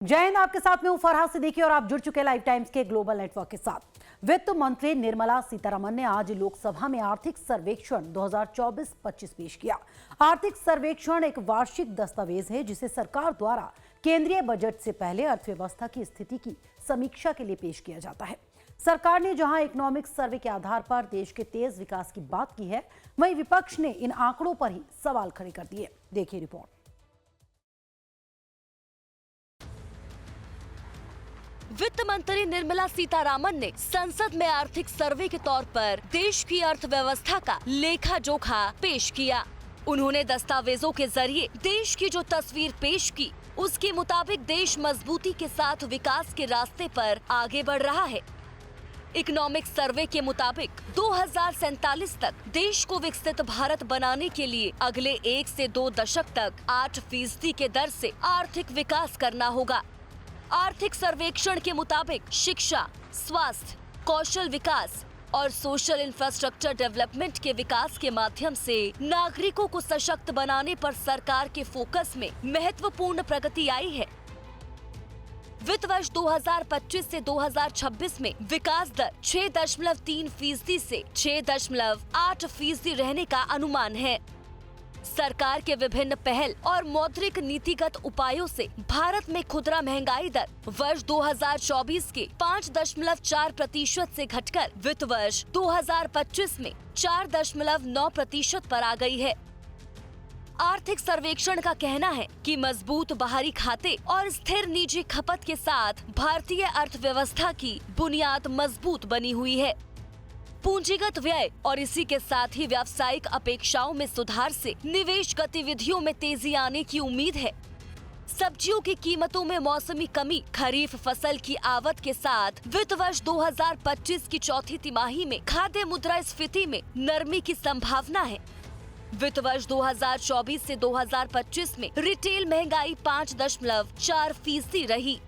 जय हिंद, आपके साथ में हूं फरहाद सिद्दीकी और आप जुड़ चुके हैं लाइव टाइम्स के ग्लोबल नेटवर्क के साथ। वित्त मंत्री निर्मला सीतारमण ने आज लोकसभा में आर्थिक सर्वेक्षण 2024-25 पेश किया। आर्थिक सर्वेक्षण एक वार्षिक दस्तावेज है जिसे सरकार द्वारा केंद्रीय बजट से पहले अर्थव्यवस्था की स्थिति की समीक्षा के लिए पेश किया जाता है। सरकार ने जहां इकोनॉमिक सर्वे के आधार पर देश के तेज विकास की बात की है, वहीं विपक्ष ने इन आंकड़ों पर ही सवाल खड़े कर दिए। देखिए रिपोर्ट। वित्त मंत्री निर्मला सीतारमण ने संसद में आर्थिक सर्वे के तौर पर देश की अर्थव्यवस्था का लेखा जोखा पेश किया। उन्होंने दस्तावेजों के जरिए देश की जो तस्वीर पेश की, उसके मुताबिक देश मजबूती के साथ विकास के रास्ते पर आगे बढ़ रहा है। इकोनॉमिक सर्वे के मुताबिक 2047 तक देश को विकसित भारत बनाने के लिए अगले 1 से 2 दशक तक 8% के दर से आर्थिक विकास करना होगा। आर्थिक सर्वेक्षण के मुताबिक शिक्षा, स्वास्थ्य, कौशल विकास और सोशल इंफ्रास्ट्रक्चर डेवलपमेंट के विकास के माध्यम से नागरिकों को सशक्त बनाने पर सरकार के फोकस में महत्वपूर्ण प्रगति आई है। वित्त वर्ष 2025 से 2026 में विकास दर 6.3% से 6.8% रहने का अनुमान है। सरकार के विभिन्न पहल और मौद्रिक नीतिगत उपायों से भारत में खुदरा महंगाई दर वर्ष 2024 के 5.4% से घटकर वित्त वर्ष 2025 में 4.9% पर आ गई है। आर्थिक सर्वेक्षण का कहना है कि मजबूत बाहरी खाते और स्थिर निजी खपत के साथ भारतीय अर्थव्यवस्था की बुनियाद मजबूत बनी हुई है। पूंजीगत व्यय और इसी के साथ ही व्यावसायिक अपेक्षाओं में सुधार से निवेश गतिविधियों में तेजी आने की उम्मीद है। सब्जियों की कीमतों में मौसमी कमी, खरीफ फसल की आवत के साथ वित्त वर्ष 2025 की चौथी तिमाही में खाद्य मुद्रास्फीति में नरमी की संभावना है। वित्त वर्ष 2024 से 2025 में रिटेल महंगाई 5.4% रही।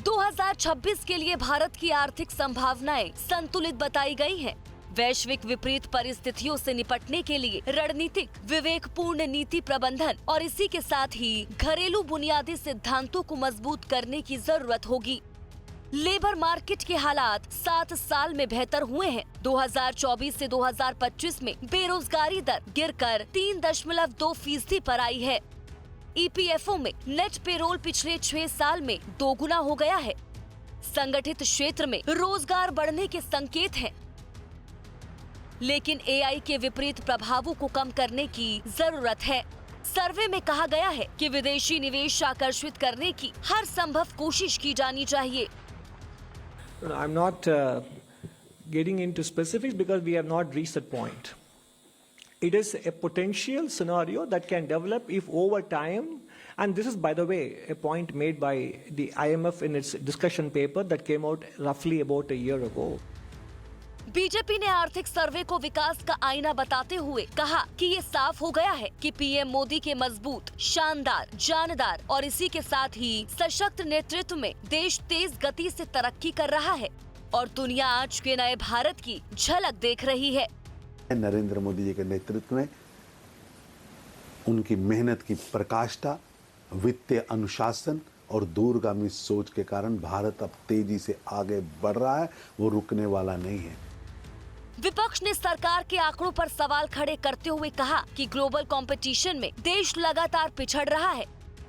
2026 के लिए भारत की आर्थिक संभावनाएं संतुलित बताई गई हैं। वैश्विक विपरीत परिस्थितियों से निपटने के लिए रणनीतिक, विवेकपूर्ण नीति प्रबंधन और इसी के साथ ही घरेलू बुनियादी सिद्धांतों को मजबूत करने की जरूरत होगी। लेबर मार्केट के हालात 7 साल में बेहतर हुए हैं। 2024 से 2025 में बेरोजगारी दर गिरकर 3.2% पर आई है। ईपीएफओ में नेट पेरोल पिछले 6 साल में 2 गुना हो गया है। संगठित क्षेत्र में रोजगार बढ़ने के संकेत हैं, लेकिन एआई के विपरीत प्रभावों को कम करने की जरूरत है। सर्वे में कहा गया है कि विदेशी निवेश आकर्षित करने की हर संभव कोशिश की जानी चाहिए। I'm not getting into specifics because we have not reached that point. It is a potential scenario that can develop if over time, and this is, by the way, a point made by the IMF in its discussion paper that came out roughly about a year ago. BJP ने आर्थिक सर्वे को विकास का आईना बताते हुए कहा कि ये साफ हो गया है कि पीएम मोदी के मजबूत, शानदार, जानदार और इसी के साथ ही सशक्त नेतृत्व में देश तेज गति से तरक्की कर रहा है और दुनिया आज के नए भारत की झलक देख रही है। नरेंद्र मोदी जी के नेतृत्व में उनकी मेहनत की प्रकाष्ठा, वित्तीय अनुशासन और दूरगामी सोच के कारण भारत अब तेजी से आगे बढ़ रहा है, वो रुकने वाला नहीं है। विपक्ष ने सरकार के आंकड़ों पर सवाल खड़े करते हुए कहा कि ग्लोबल कंपटीशन में देश लगातार पिछड़ रहा है,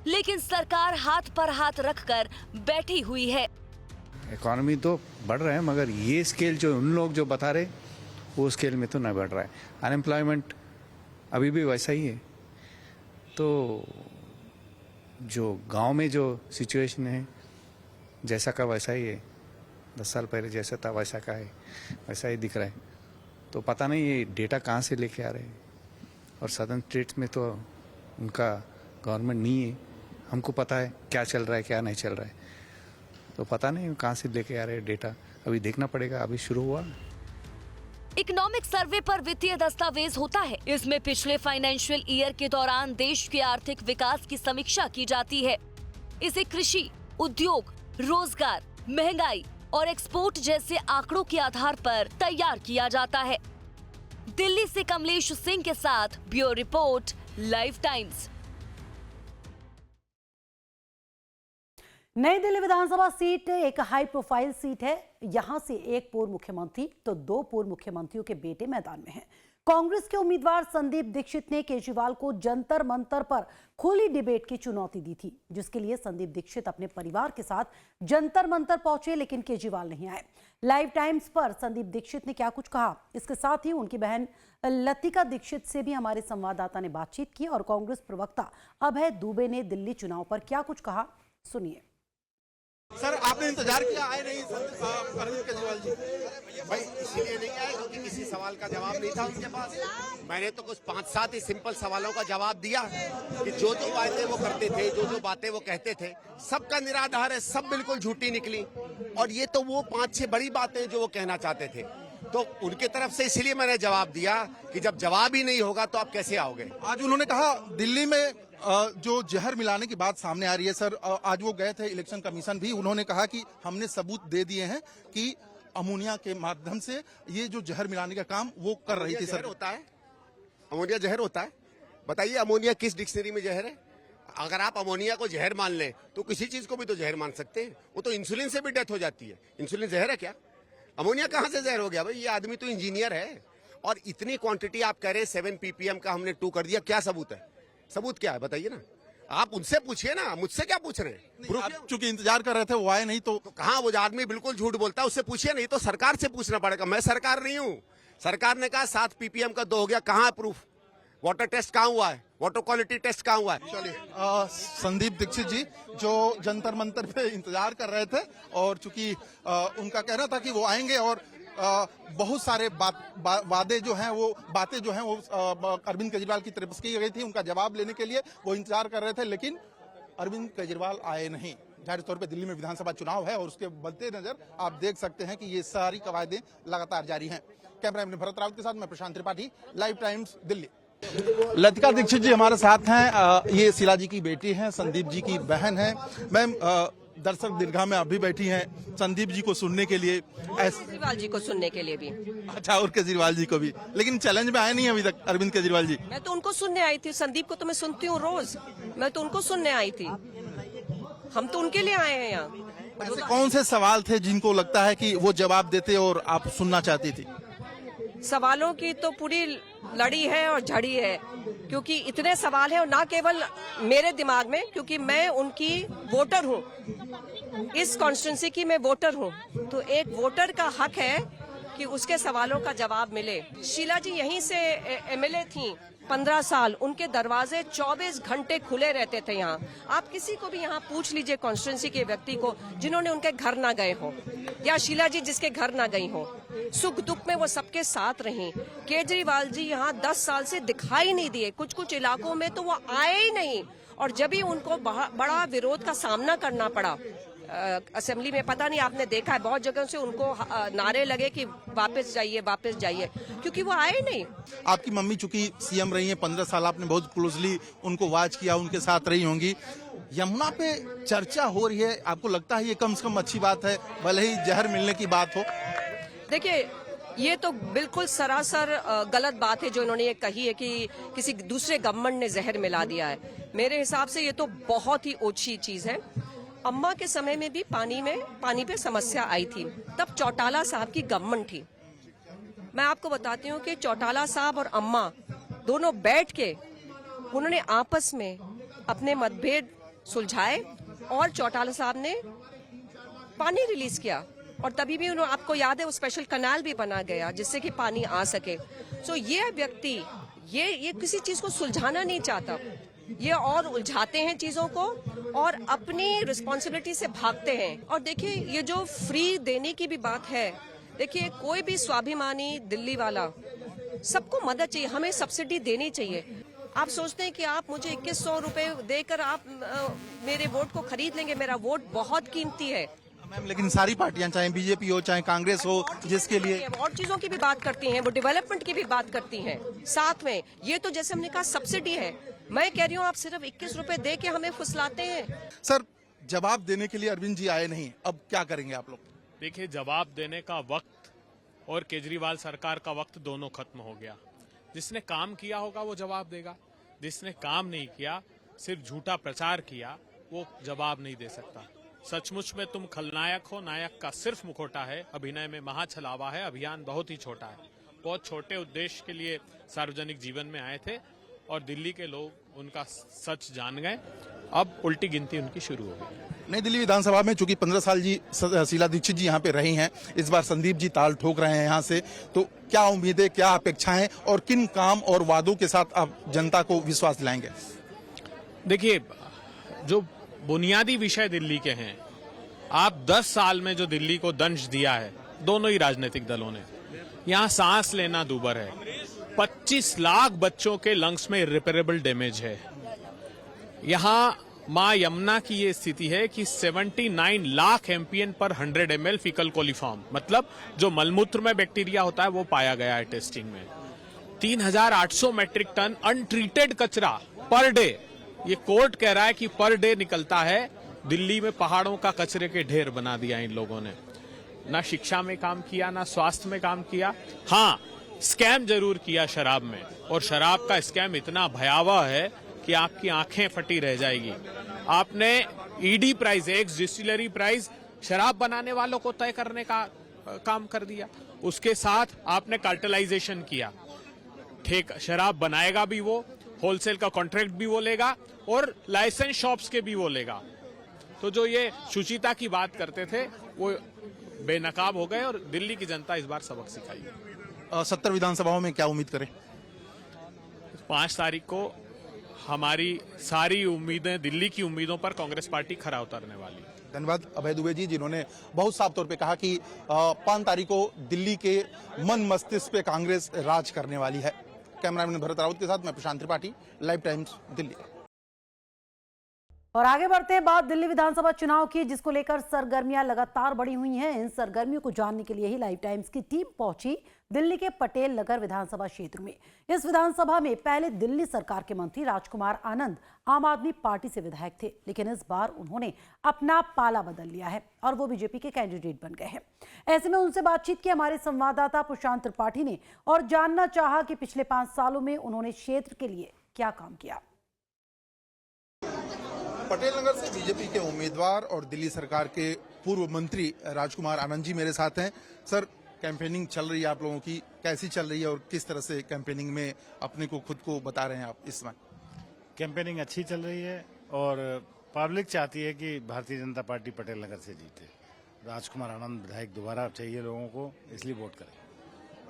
लेकिन सरकार हाथ पर हाथ रखकर बैठी हुई है। इकोनॉमी तो बढ़ रहा है, मगर ये स्केल जो उन लोग जो बता रहे वो स्केल में तो नहीं बढ़ रहा है। अनएम्प्लॉयमेंट अभी भी वैसा ही है। तो जो गांव में जो सिचुएशन है जैसा का वैसा ही है, 10 साल पहले जैसा था वैसा का है, वैसा ही दिख रहा है। तो पता नहीं ये डेटा कहाँ से लेके आ रहे हैं। और सदर्न स्टेट्स में तो उनका गवर्नमेंट नहीं है, हमको पता है क्या चल रहा है क्या नहीं चल रहा है। तो पता नहीं कहाँ से लेके आ रहे हैं डेटा, अभी देखना पड़ेगा, अभी शुरू हुआ। इकोनॉमिक सर्वे पर वित्तीय दस्तावेज होता है। इसमें पिछले फाइनेंशियल ईयर के दौरान देश के आर्थिक विकास की समीक्षा की जाती है। इसे कृषि, उद्योग, रोजगार, महंगाई और एक्सपोर्ट जैसे आंकड़ों के आधार पर तैयार किया जाता है। दिल्ली से कमलेश सिंह के साथ ब्यूरो रिपोर्ट, लाइव टाइम्स। नई दिल्ली विधानसभा सीट एक हाई प्रोफाइल सीट है। यहां से एक पूर्व मुख्यमंत्री तो दो पूर्व मुख्यमंत्रियों के बेटे मैदान में हैं। कांग्रेस के उम्मीदवार संदीप दीक्षित ने केजरीवाल को जंतर मंतर पर खुली डिबेट की चुनौती दी थी, जिसके लिए संदीप दीक्षित अपने परिवार के साथ जंतर मंतर पहुंचे, लेकिन केजरीवाल नहीं आए। लाइव टाइम्स पर संदीप दीक्षित ने क्या कुछ कहा, इसके साथ ही उनकी बहन लतिका दीक्षित से भी हमारे संवाददाता ने बातचीत की और कांग्रेस प्रवक्ता अभय दुबे ने दिल्ली चुनाव पर क्या कुछ कहा, सुनिए। सर, आपने इंतजार किया, आए नहीं अरविंद केजरीवाल जी? भाई इसीलिए नहीं आए क्योंकि किसी सवाल का जवाब नहीं था उनके पास। मैंने तो कुछ 5-7 ही सिंपल सवालों का जवाब दिया कि जो वायदे वो करते थे, जो बातें वो कहते थे, सबका निराधार है, सब बिल्कुल झूठी निकली। और ये तो वो 5-6 बड़ी बातें जो वो कहना चाहते थे, तो उनके तरफ से इसीलिए मैंने जवाब दिया कि जब जवाब ही नहीं होगा तो आप कैसे आओगे। आज उन्होंने कहा दिल्ली में जो जहर मिलाने की बात सामने आ रही है सर, आज वो गए थे इलेक्शन कमीशन भी, उन्होंने कहा कि हमने सबूत दे दिए हैं कि अमोनिया के माध्यम से ये जो जहर मिलाने का काम वो कर रही थी। सर, होता है अमोनिया जहर होता है? बताइए अमोनिया किस डिक्शनरी में जहर है? अगर आप अमोनिया को जहर मान लें तो किसी चीज को भी तो जहर मान सकते हैं। वो तो इंसुलिन से भी डेथ हो जाती है। इंसुलिन जहर है क्या? अमोनिया कहाँ से जहर हो गया भाई? ये आदमी तो इंजीनियर है। और इतनी क्वांटिटी आप कह रहे हैं 7 ppm का हमने 2 कर दिया, क्या सबूत है? सबूत क्या है बताइए ना, आप उनसे पूछिए ना, मुझसे क्या पूछ रहे हैं? आप चूंकि इंतजार कर रहे थे, वो आए नहीं तो कहाँ वो आदमी बिल्कुल झूठ बोलता है, उससे पूछिए। नहीं तो सरकार से पूछना पड़ेगा। मैं सरकार नहीं हूँ। सरकार ने कहा 7 ppm का 2 हो गया, कहाँ है प्रूफ? वाटर टेस्ट कहाँ हुआ है? वाटर क्वालिटी टेस्ट कहाँ हुआ है? चलिए। संदीप दीक्षित जी जो जंतर मंतर पे इंतजार कर रहे थे, और चूंकि उनका कहना था कि वो आएंगे और बहुत सारे वादे जो हैं वो बातें जो हैं वो अरविंद केजरीवाल की तरफ से की गई थी, उनका जवाब लेने के लिए वो इंतजार कर रहे थे, लेकिन अरविंद केजरीवाल आए नहीं। जाहिर तौर पे दिल्ली में विधानसभा चुनाव है और उसके बढ़ते नजर आप देख सकते हैं कि ये सारी कवायदें लगातार जारी हैं। कैमरामैन भरत रावत के साथ मैं प्रशांत त्रिपाठी, लाइव टाइम्स दिल्ली। लतिका दीक्षित जी हमारे साथ हैं, ये शीला जी की बेटी हैं, संदीप जी की बहन है। मैम, दर्शक दीर्घा में अभी बैठी हैं संदीप जी को सुनने के लिए, केजरीवाल जी को सुनने के लिए भी। अच्छा, और केजरीवाल जी को भी, लेकिन चैलेंज में आए नहीं अभी तक अरविंद केजरीवाल जी। मैं तो उनको सुनने आई थी, संदीप को तो मैं सुनती हूँ रोज, मैं तो उनको सुनने आई थी। हम तो उनके लिए आए हैं यहाँ। ऐसे कौन से सवाल थे जिनको लगता है कि वो जवाब देते और आप सुनना चाहती थी? सवालों की तो पूरी लड़ी है और झड़ी है, क्योंकि इतने सवाल हैं, और ना केवल मेरे दिमाग में, क्योंकि मैं उनकी वोटर हूँ, इस कॉन्स्टिट्यूंसी की मैं वोटर हूँ। तो एक वोटर का हक है कि उसके सवालों का जवाब मिले। शीला जी यहीं से एमएलए थी 15 साल, उनके दरवाजे 24 घंटे खुले रहते थे यहाँ। आप किसी को भी यहाँ पूछ लीजिए कॉन्स्टिट्यूंसी के व्यक्ति को जिन्होंने उनके घर ना गए हो, या शीला जी जिसके घर ना गई हो, सुख दुख में वो सबके साथ रही। केजरीवाल जी यहाँ 10 साल से दिखाई नहीं दिए, कुछ कुछ इलाकों में तो वो आए ही नहीं, और जब भी उनको बड़ा विरोध का सामना करना पड़ा असेंबली में, पता नहीं आपने देखा है बहुत जगह से उनको नारे लगे कि वापस जाइए वापस जाइए, क्योंकि वो आए नहीं। आपकी मम्मी चूंकि सीएम रही हैं 15 साल, आपने बहुत क्लोजली उनको वॉच किया, उनके साथ रही होंगी। यमुना पे चर्चा हो रही है, आपको लगता है ये कम से कम अच्छी बात है, भले ही जहर मिलने की बात हो? देखिए, ये तो बिल्कुल सरासर गलत बात है जो इन्होंने ये कही है कि किसी दूसरे गवर्नमेंट ने जहर मिला दिया है। मेरे हिसाब से ये तो बहुत ही ओछी चीज है। अम्मा के समय में भी पानी पे समस्या आई थी, तब चौटाला साहब की गवर्नमेंट थी। मैं आपको बताती हूँ कि चौटाला साहब और अम्मा दोनों बैठ के उन्होंने आपस में अपने मतभेद सुलझाए, और चौटाला साहब ने पानी रिलीज किया, और तभी भी उन्होंने, आपको याद है, वो स्पेशल कनाल भी बना गया जिससे कि पानी आ सके। सो ये व्यक्ति ये किसी चीज को सुलझाना नहीं चाहता, ये और उलझाते हैं चीजों को और अपनी रिस्पॉन्सिबिलिटी से भागते हैं। और देखिए, ये जो फ्री देने की भी बात है, देखिए कोई भी स्वाभिमानी दिल्ली वाला, सबको मदद चाहिए, हमें सब्सिडी देनी चाहिए। आप सोचते हैं कि आप मुझे 2100 रुपए देकर आप मेरे वोट को खरीद लेंगे? मेरा वोट बहुत कीमती है मैम, लेकिन सारी पार्टियां, चाहे बीजेपी हो चाहे कांग्रेस हो, जिसके लिए और चीजों की भी बात करती हैं, वो डेवलपमेंट की भी बात करती हैं साथ में। ये तो जैसे हमने कहा सब्सिडी है, मैं कह रही हूँ आप सिर्फ 21 रुपए दे के हमें फुसलाते हैं। सर, जवाब देने के लिए अरविंद जी आए नहीं, अब क्या करेंगे आप लोग? देखिए, जवाब देने का वक्त और केजरीवाल सरकार का वक्त दोनों खत्म हो गया। जिसने काम किया होगा वो जवाब देगा, जिसने काम नहीं किया, सिर्फ झूठा प्रचार किया, वो जवाब नहीं दे सकता। सचमुच में तुम खलनायक हो, नायक का सिर्फ मुखौटा है, अभिनय में महाछलावा है, अभियान बहुत ही छोटा है। बहुत छोटे उद्देश्य के लिए सार्वजनिक जीवन में आए थे और दिल्ली के लोग उनका सच जान गए। अब उल्टी गिनती उनकी शुरू हो गई। नई दिल्ली विधानसभा में चूंकि 15 साल जी शीला दीक्षित जी यहाँ पे रही हैं, इस बार संदीप जी ताल ठोक रहे हैं यहाँ से, तो क्या उम्मीदें, क्या अपेक्षाएं और किन काम और वादों के साथ आप जनता को विश्वास दिलाएंगे? देखिए, जो बुनियादी विषय दिल्ली के हैं, आप 10 साल में जो दिल्ली को दंश दिया है दोनों ही राजनीतिक दलों ने, यहाँ सांस लेना दूभर है। 25 लाख बच्चों के लंग्स में इरिपेरेबल डैमेज है। यहाँ मां यमुना की ये स्थिति है कि 79 लाख एमपीएन पर 100 ml फीकल कोलिफॉर्म, मतलब जो मलमूत्र में बैक्टीरिया होता है वो पाया गया है टेस्टिंग में। 3800 मेट्रिक टन अनट्रीटेड कचरा पर डे, ये कोर्ट कह रहा है कि पर डे निकलता है। दिल्ली में पहाड़ों का कचरे के ढेर बना दिया इन लोगों ने। ना शिक्षा में काम किया, ना स्वास्थ्य में काम किया। हाँ, स्कैम जरूर किया शराब में, और शराब का स्कैम इतना भयावह है कि आपकी आंखें फटी रह जाएगी। आपने ED price, x distillery price, शराब बनाने वालों को तय करने का काम कर दिया। उसके साथ आपने कार्टेलाइजेशन किया। ठीक, शराब बनाएगा भी वो, होलसेल का कॉन्ट्रैक्ट भी वो लेगा और लाइसेंस शॉप्स के भी वो लेगा। तो जो ये शुचिता की बात करते थे वो बेनकाब हो गए और दिल्ली की जनता इस बार सबक सिखाई। 70 विधानसभाओं में क्या उम्मीद करें? 5 तारीख को हमारी सारी उम्मीदें, दिल्ली की उम्मीदों पर कांग्रेस पार्टी खरा उतरने वाली है। धन्यवाद अभय दुबे जी, जिन्होंने बहुत साफ तौर पे कहा कि 5 तारीख को दिल्ली के मन मस्तिष्क पे कांग्रेस राज करने वाली है। कैमरामैन भरत रावत के साथ मैं प्रशांत त्रिपाठी, लाइव टाइम्स दिल्ली। और आगे बढ़ते हैं बात दिल्ली विधानसभा चुनाव की, जिसको लेकर सरगर्मियां लगातार बढ़ी हुई हैं। इन सरगर्मियों को जानने के लिए ही लाइव टाइम्स की टीम पहुंची दिल्ली के पटेल नगर विधानसभा क्षेत्र में। इस विधानसभा में पहले दिल्ली सरकार के मंत्री राजकुमार आनंद आम आदमी पार्टी से विधायक थे, लेकिन इस बार उन्होंने अपना पाला बदल लिया है और वो बीजेपी के कैंडिडेट बन गए हैं। ऐसे में उनसे बातचीत की हमारे संवाददाता प्रशांत त्रिपाठी ने और जानना चाहा कि पिछले 5 सालों में उन्होंने क्षेत्र के लिए क्या काम किया। पटेल नगर से बीजेपी के उम्मीदवार और दिल्ली सरकार के पूर्व मंत्री राजकुमार आनंद जी मेरे साथ हैं। सर, कैंपेनिंग चल रही है आप लोगों की, कैसी चल रही है और किस तरह से कैंपेनिंग में अपने को खुद को बता रहे हैं आप इस समय? कैंपेनिंग अच्छी चल रही है और पब्लिक चाहती है कि भारतीय जनता पार्टी पटेल नगर से जीते। राजकुमार आनंद विधायक दोबारा चाहिए लोगों को, इसलिए वोट करें।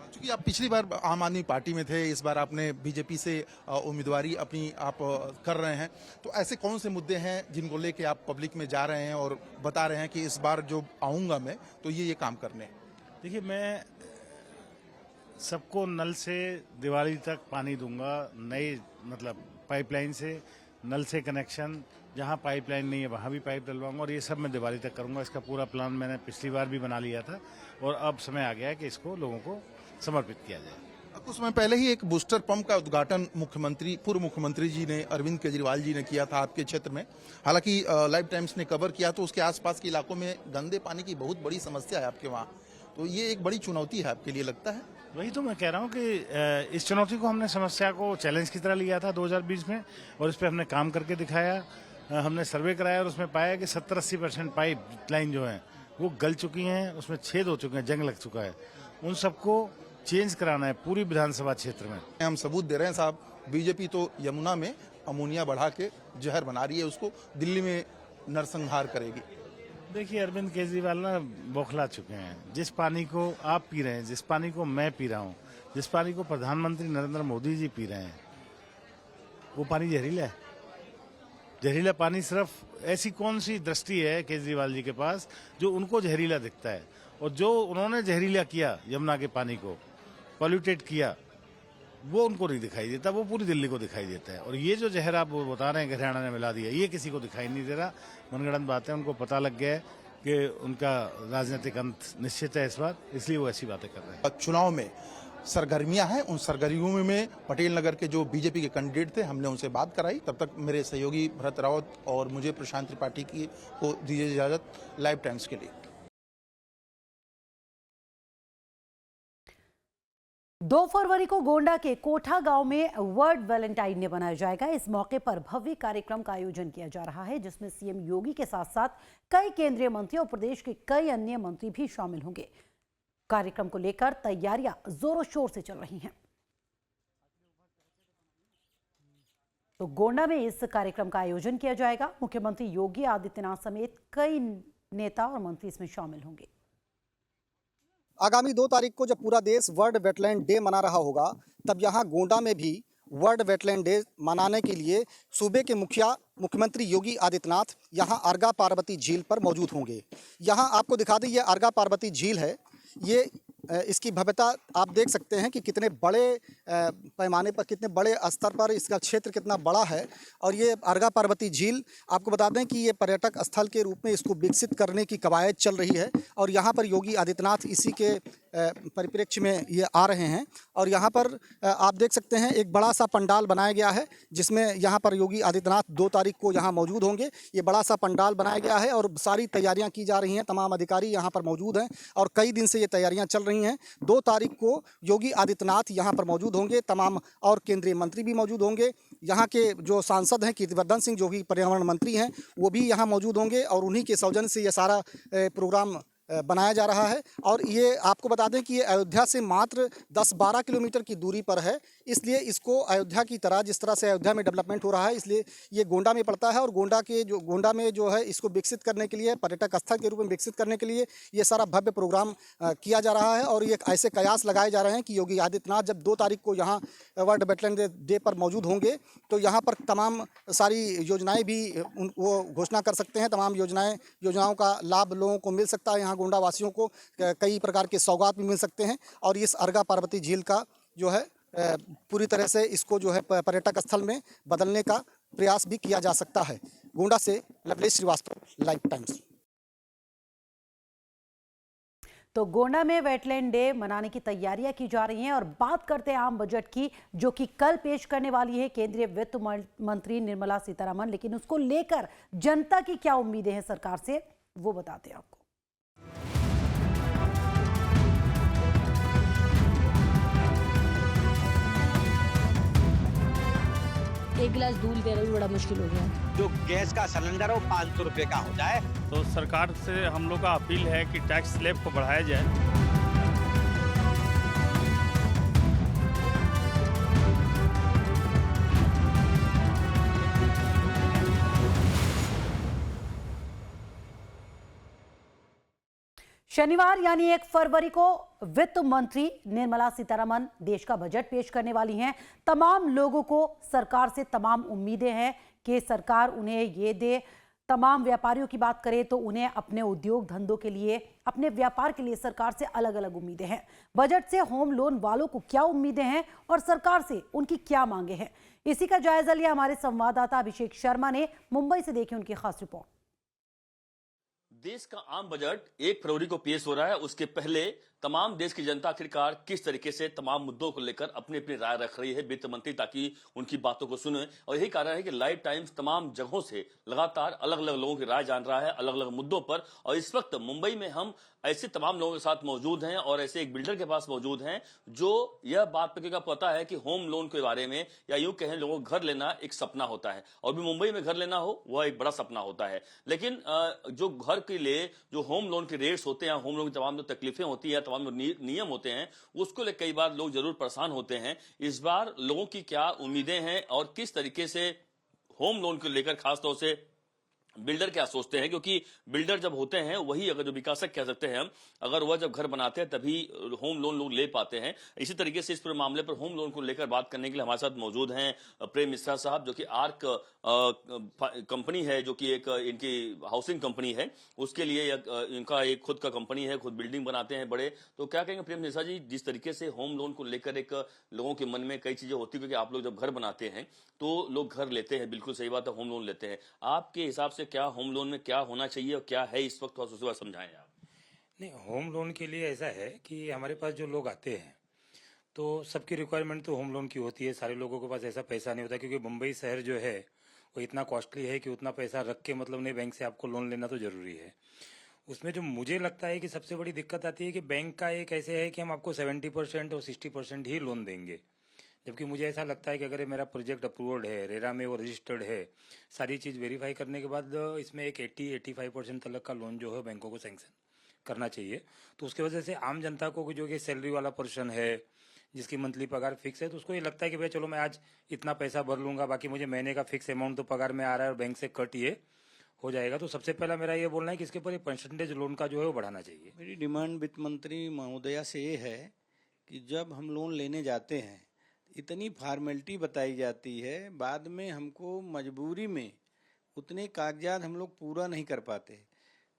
क्योंकि आप पिछली बार आम आदमी पार्टी में थे, इस बार आपने बीजेपी से उम्मीदवारी अपनी आप कर रहे हैं, तो ऐसे कौन से मुद्दे हैं जिनको लेके आप पब्लिक में जा रहे हैं और बता रहे हैं कि इस बार जो आऊंगा मैं तो ये काम करने हैं? देखिए, मैं सबको नल से दिवाली तक पानी दूंगा, नई मतलब पाइपलाइन से, नल से कनेक्शन, जहां पाइपलाइन नहीं है वहां भी पाइप डलवाऊंगा और ये सब मैं दिवाली तक करूंगा। इसका पूरा प्लान मैंने पिछली बार भी बना लिया था और अब समय आ गया है कि इसको लोगों को समर्पित किया जाए। कुछ समय पहले ही एक बूस्टर पंप का उद्घाटन पूर्व मुख्यमंत्री जी ने, अरविंद केजरीवाल जी ने किया था आपके क्षेत्र में। हालांकि लाइव टाइम्स ने कवर किया तो उसके आसपास के इलाकों में गंदे पानी की बहुत बड़ी समस्या है आपके वहाँ, तो ये एक बड़ी चुनौती है आपके लिए, लगता है? वही तो मैं कह रहा हूँ कि इस चुनौती को हमने, समस्या को चैलेंज की तरह लिया था 2020 में और इस पर हमने काम करके दिखाया। हमने सर्वे कराया और उसमें पाया कि 70-80% पाइप लाइन जो है वो गल चुकी हैं, उसमें छेद हो चुके हैं, जंग लग चुका है। उन सबको चेंज कराना है पूरी विधानसभा क्षेत्र में। हम सबूत दे रहे हैं साहब, बीजेपी तो यमुना में अमोनिया बढ़ा के जहर बना रही है, उसको दिल्ली में नरसंहार करेगी। देखिए, अरविंद केजरीवाल ना बौखला चुके हैं। जिस पानी को आप पी रहे हैं, जिस पानी को मैं पी रहा हूँ, जिस पानी को प्रधानमंत्री नरेंद्र मोदी जी पी रहे हैं, वो पानी जहरीला है। जहरीला पानी, सिर्फ ऐसी कौन सी दृष्टि है केजरीवाल जी के पास जो उनको जहरीला दिखता है? और जो उन्होंने जहरीला किया, यमुना के पानी को पॉल्यूटेड किया, वो उनको नहीं दिखाई देता, वो पूरी दिल्ली को दिखाई देता है। और ये जो जहर आप बता रहे हैं हरियाणा ने मिला दिया, ये किसी को दिखाई नहीं दे रहा। मनगढ़ंत बातें, उनको पता लग गया है कि उनका राजनीतिक अंत निश्चित है इस बार, इसलिए वो ऐसी बातें कर रहे हैं। चुनाव में सरगर्मियां हैं, उन सरगर्मियों में पटेल नगर के जो बीजेपी के कैंडिडेट थे, हमने उनसे बात कराई। तब तक मेरे सहयोगी भरत रावत और मुझे प्रशांत त्रिपाठी को दीजिए इजाजत लाइव टाइम्स के लिए। 2 फरवरी को गोंडा के कोठा गांव में वर्ल्ड वैलेंटाइन डे मनाया जाएगा। इस मौके पर भव्य कार्यक्रम का आयोजन किया जा रहा है, जिसमें सीएम योगी के साथ साथ कई केंद्रीय मंत्री और प्रदेश के कई अन्य मंत्री भी शामिल होंगे। कार्यक्रम को लेकर तैयारियां जोरों शोर से चल रही हैं। तो गोंडा में इस कार्यक्रम का आयोजन किया जाएगा। मुख्यमंत्री योगी आदित्यनाथ समेत कई नेता और मंत्री इसमें शामिल होंगे। आगामी 2 तारीख को जब पूरा देश वर्ल्ड वेटलैंड डे मना रहा होगा, तब यहाँ गोंडा में भी वर्ल्ड वेटलैंड डे मनाने के लिए सूबे के मुख्यमंत्री योगी आदित्यनाथ यहाँ अर्गा पार्वती झील पर मौजूद होंगे। यहाँ आपको दिखा दें, ये अर्गा पार्वती झील है। ये इसकी भव्यता आप देख सकते हैं कि कितने बड़े पैमाने पर, कितने बड़े स्तर पर इसका क्षेत्र कितना बड़ा है। और ये अर्गा पार्वती झील, आपको बता दें कि ये पर्यटक स्थल के रूप में इसको विकसित करने की कवायद चल रही है और यहाँ पर योगी आदित्यनाथ इसी के परिप्रेक्ष्य में ये आ रहे हैं। और यहाँ पर आप देख सकते हैं एक बड़ा सा पंडाल बनाया गया है, जिसमें यहाँ पर योगी आदित्यनाथ 2 तारीख को यहाँ मौजूद होंगे। ये बड़ा सा पंडाल बनाया गया है और सारी तैयारियाँ की जा रही हैं। तमाम अधिकारी यहाँ पर मौजूद हैं और कई दिन से ये तैयारियाँ चल रही हैं। 2 तारीख को योगी आदित्यनाथ यहाँ पर मौजूद होंगे। तमाम और केंद्रीय मंत्री भी मौजूद होंगे। यहाँ के जो सांसद हैं कीर्तिवर्धन सिंह, जो कि पर्यावरण मंत्री हैं, वो भी यहाँ मौजूद होंगे और उन्हीं के सौजन्य से ये सारा प्रोग्राम बनाया जा रहा है। और ये आपको बता दें कि ये अयोध्या से मात्र 10-12 किलोमीटर की दूरी पर है, इसलिए इसको अयोध्या की तरह, जिस तरह से अयोध्या में डेवलपमेंट हो रहा है, इसलिए ये गोंडा में पड़ता है। और गोंडा में जो है इसको विकसित करने के लिए, पर्यटक स्थल के रूप में विकसित करने के लिए ये सारा भव्य प्रोग्राम किया जा रहा है। और ये ऐसे कयास लगाए जा रहे हैं कि योगी आदित्यनाथ जब 2 तारीख को यहाँ वर्ल्ड वेटलैंड डे पर मौजूद होंगे तो यहाँ पर तमाम सारी योजनाएँ भी वो घोषणा कर सकते हैं। तमाम योजनाओं का लाभ लोगों को मिल सकता है। यहाँ गोंडा वासियों को कई प्रकार के सौगात भी मिल सकते हैं। और इस अर्गा पार्वती झील का जो है पूरी तरह से इसको जो है पर्यटक स्थल में बदलने का प्रयास भी किया जा सकता है। गोंडा से लवलेश श्रीवास्तव, लाइव टाइम्स। तो गोंडा में वेटलैंड डे मनाने की तैयारियां की जा रही हैं। और बात करते हैं आम बजट की, जो कि कल पेश करने वाली है केंद्रीय वित्त मंत्री निर्मला सीतारमण। लेकिन उसको लेकर जनता की क्या उम्मीदें हैं सरकार से, वो बताते हैं आपको। एक गिलास दूध देना भी बड़ा मुश्किल हो गया है। जो गैस का सिलेंडर हो 500 रुपए का हो जाए। तो सरकार से हम लोग का अपील है कि टैक्स स्लैब को बढ़ाया जाए। शनिवार यानी 1 फरवरी को वित्त मंत्री निर्मला सीतारमण देश का बजट पेश करने वाली हैं। तमाम लोगों को सरकार से तमाम उम्मीदें हैं कि सरकार उन्हें ये दे। तमाम व्यापारियों की बात करें तो उन्हें अपने उद्योग धंधों के लिए, अपने व्यापार के लिए सरकार से अलग अलग उम्मीदें हैं। बजट से होम लोन वालों को क्या उम्मीदें हैं और सरकार से उनकी क्या मांगे हैं, इसी का जायजा लिया हमारे संवाददाता अभिषेक शर्मा ने। मुंबई से देखी उनकी खास रिपोर्ट। देश का आम बजट 1 फरवरी को पेश हो रहा है। उसके पहले तमाम देश की जनता आखिरकार किस तरीके से तमाम मुद्दों को लेकर अपनी अपनी राय रख रही है वित्त मंत्री, ताकि उनकी बातों को सुने। और यही कारण है कि लाइव टाइम्स तमाम जगहों से लगातार अलग अलग लोगों की राय जान रहा है अलग अलग मुद्दों पर। और इस वक्त मुंबई में हम ऐसे तमाम लोगों के साथ मौजूद हैं और ऐसे एक बिल्डर के पास मौजूद हैं जो यह बात का पता है कि होम लोन के बारे में, या यूं कहें लोगों को घर लेना एक सपना होता है और भी मुंबई में घर लेना हो वह एक बड़ा सपना होता है। लेकिन जो घर के लिए जो होम लोन के रेट्स होते हैं, होम लोन की तमाम जो तकलीफें होती है, तमाम नियम होते हैं, उसको लेकर कई बार लोग जरूर परेशान होते हैं। इस बार लोगों की क्या उम्मीदें हैं और किस तरीके से होम लोन को लेकर खासतौर से बिल्डर क्या सोचते हैं, क्योंकि बिल्डर जब होते हैं वही, अगर जो विकासक कह सकते हैं हम, अगर वह जब घर बनाते हैं तभी होम लोन लोग ले पाते हैं। इसी तरीके से इस पूरे मामले पर होम लोन को लेकर बात करने के लिए हमारे साथ मौजूद हैं प्रेम मिश्रा साहब, जो कि आर्क कंपनी है, जो कि एक इनकी हाउसिंग कंपनी है, उसके लिए इनका एक खुद का कंपनी है, खुद बिल्डिंग बनाते हैं बड़े। तो क्या कहेंगे प्रेम मिश्रा जी, जिस तरीके से होम लोन को लेकर एक लोगों के मन में कई चीजें होती है, क्योंकि आप लोग जब घर बनाते हैं तो लोग घर लेते हैं, बिल्कुल सही बात है, होम लोन लेते हैं। आपके हिसाब से क्या होम लोन में क्या होना चाहिए और क्या है इस वक्त, थोड़ा सा समझाएं आप। नहीं, होम लोन के लिए ऐसा है कि हमारे पास जो लोग आते हैं तो सबकी रिक्वायरमेंट तो होम लोन की होती है। सारे लोगों के पास ऐसा पैसा नहीं होता, क्योंकि मुंबई शहर जो है वो इतना कॉस्टली है कि उतना पैसा रख के मतलब नहीं, बैंक से आपको लोन लेना तो जरूरी है। उसमें जो मुझे लगता है कि सबसे बड़ी दिक्कत आती है कि बैंक का एक ऐसे है कि हम आपको 70% और 60% ही लोन देंगे, जबकि मुझे ऐसा लगता है कि अगर मेरा प्रोजेक्ट अप्रूव्ड है, रेरा में वो रजिस्टर्ड है, सारी चीज़ वेरीफाई करने के बाद इसमें एक 80-85% तक का लोन जो है बैंकों को सैंक्शन करना चाहिए। तो उसकी वजह से आम जनता को जो कि सैलरी वाला पर्सन है, जिसकी मंथली पगार फिक्स है, तो उसको ये लगता है कि भाई चलो मैं आज इतना पैसा भर लूंगा, बाकी मुझे महीने का फिक्स अमाउंट तो पगार में आ रहा है और बैंक से कट ये हो जाएगा। तो सबसे पहला मेरा ये बोलना है कि इसके ऊपर परसेंटेज लोन का जो है वो बढ़ाना चाहिए। मेरी डिमांड वित्त मंत्री महोदया से ये है कि जब हम लोन लेने जाते हैं इतनी फॉर्मेलिटी बताई जाती है, बाद में हमको मजबूरी में उतने कागजात हम लोग पूरा नहीं कर पाते,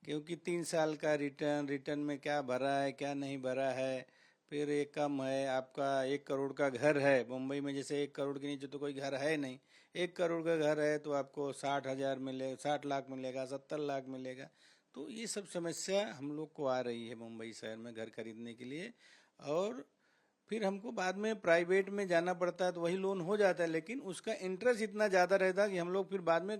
क्योंकि 3 साल का रिटर्न में क्या भरा है क्या नहीं भरा है, फिर एक कम है, आपका 1 करोड़ का घर है, मुंबई में जैसे 1 करोड़ के नीचे तो कोई घर है नहीं, 1 करोड़ का घर है तो आपको 60,000 मिले, 60 लाख मिलेगा, 70 लाख मिलेगा। तो ये सब समस्या हम लोग को आ रही है मुंबई शहर में घर खरीदने के लिए, और फिर हमको बाद में प्राइवेट में जाना पड़ता है तो वही लोन हो जाता है, लेकिन उसका इंटरेस्ट इतना ज़्यादा रहता है कि हम लोग फिर बाद में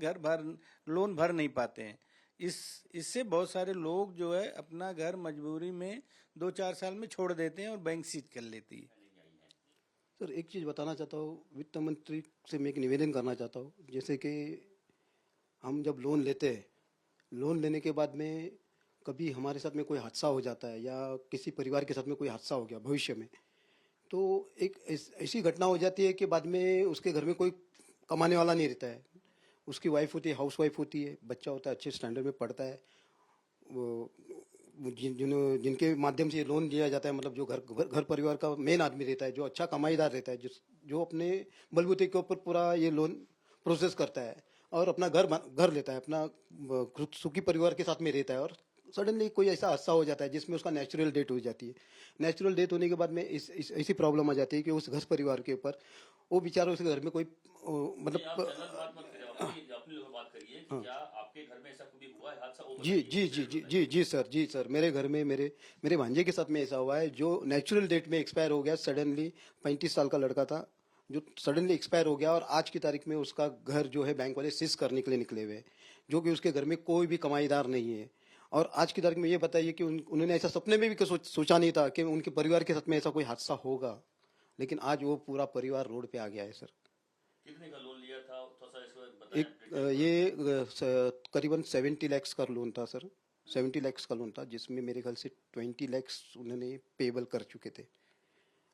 लोन भर नहीं पाते हैं। इससे बहुत सारे लोग जो है अपना घर मजबूरी में 2-4 साल में छोड़ देते हैं और बैंक सीज कर लेती है। सर एक चीज़ बताना चाहता हूँ, वित्त मंत्री से मैं एक निवेदन करना चाहता हूँ। जैसे कि हम जब लोन लेते हैं, लोन लेने के बाद में कभी हमारे साथ में कोई हादसा हो जाता है या किसी परिवार के साथ में कोई हादसा हो गया भविष्य में, तो एक ऐसी घटना हो जाती है कि बाद में उसके घर में कोई कमाने वाला नहीं रहता है, उसकी वाइफ होती है, हाउस वाइफ होती है, बच्चा होता है, अच्छे स्टैंडर्ड में पढ़ता है, वो जिनके माध्यम से लोन दिया जाता है, मतलब जो घर परिवार का मेन आदमी रहता है, जो अच्छा कमाईदार रहता है, जो अपने बलबूते के ऊपर पूरा ये लोन प्रोसेस करता है और अपना घर लेता है, अपना सुखी परिवार के साथ में रहता है, और सडनली कोई ऐसा हादसा हो जाता है जिसमें उसका नेचुरल डेथ हो जाती है। नेचुरल डेथ होने के बाद में ऐसी प्रॉब्लम आ जाती है कि उस घर परिवार के ऊपर वो बेचारा उसके घर में कोई आपके घर में ऐसा कभी हुआ है हादसा? जी सर, मेरे घर में मेरे भांजे के साथ में ऐसा हुआ है, जो नेचुरल डेट में एक्सपायर हो गया सडनली। 35 साल का लड़का था जो सडनली एक्सपायर हो गया, और आज की तारीख में उसका घर जो है बैंक वाले सीज करने के लिए निकले हुए, जो कि उसके घर में कोई भी कमाईदार नहीं है। और आज की तारीख में ये बताइए कि उन्होंने ऐसा सपने में भी सोचा नहीं था कि उनके परिवार के साथ में ऐसा कोई हादसा होगा, लेकिन आज वो पूरा परिवार रोड पे आ गया है। सर कितने का लोन लिया था, थोड़ा सा इसको बताएं। ये करीबन 70 लाख का लोन था सर, 70 लाख का लोन था, जिसमें मेरे ख्याल से 20 लाख उन्होंने पेबल कर चुके थे,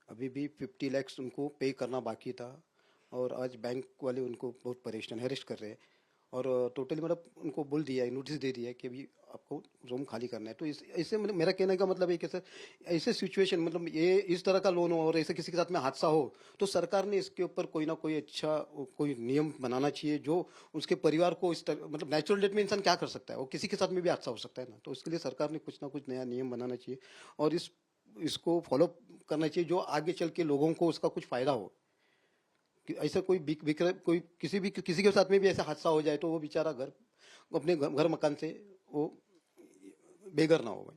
अभी भी 50 लाख उनको पे करना बाकी था, और आज बैंक वाले उनको बहुत परेशान हैरेस्ट कर रहे हैं, और टोटली मतलब उनको बोल दिया है, नोटिस दे दिया है कि अभी आपको रूम खाली करना है। तो इससे मेरा कहने का मतलब है कि सर ऐसे सिचुएशन, मतलब ये इस तरह का लोन हो और ऐसे किसी के साथ में हादसा हो, तो सरकार ने इसके ऊपर कोई ना कोई अच्छा कोई नियम बनाना चाहिए जो उसके परिवार को इस तरह, मतलब नेचुरल डेथ में इंसान क्या कर सकता है, वो किसी के साथ में भी हादसा हो सकता है ना, तो इसके लिए सरकार ने कुछ ना कुछ नया नियम बनाना चाहिए और इसको फॉलो करना चाहिए, जो आगे चल के लोगों को उसका कुछ फायदा हो। ऐसा कोई कोई किसी के साथ में भी ऐसा हादसा हो जाए तो वो बेचारा अपने घर मकान से वो बेघर ना हो।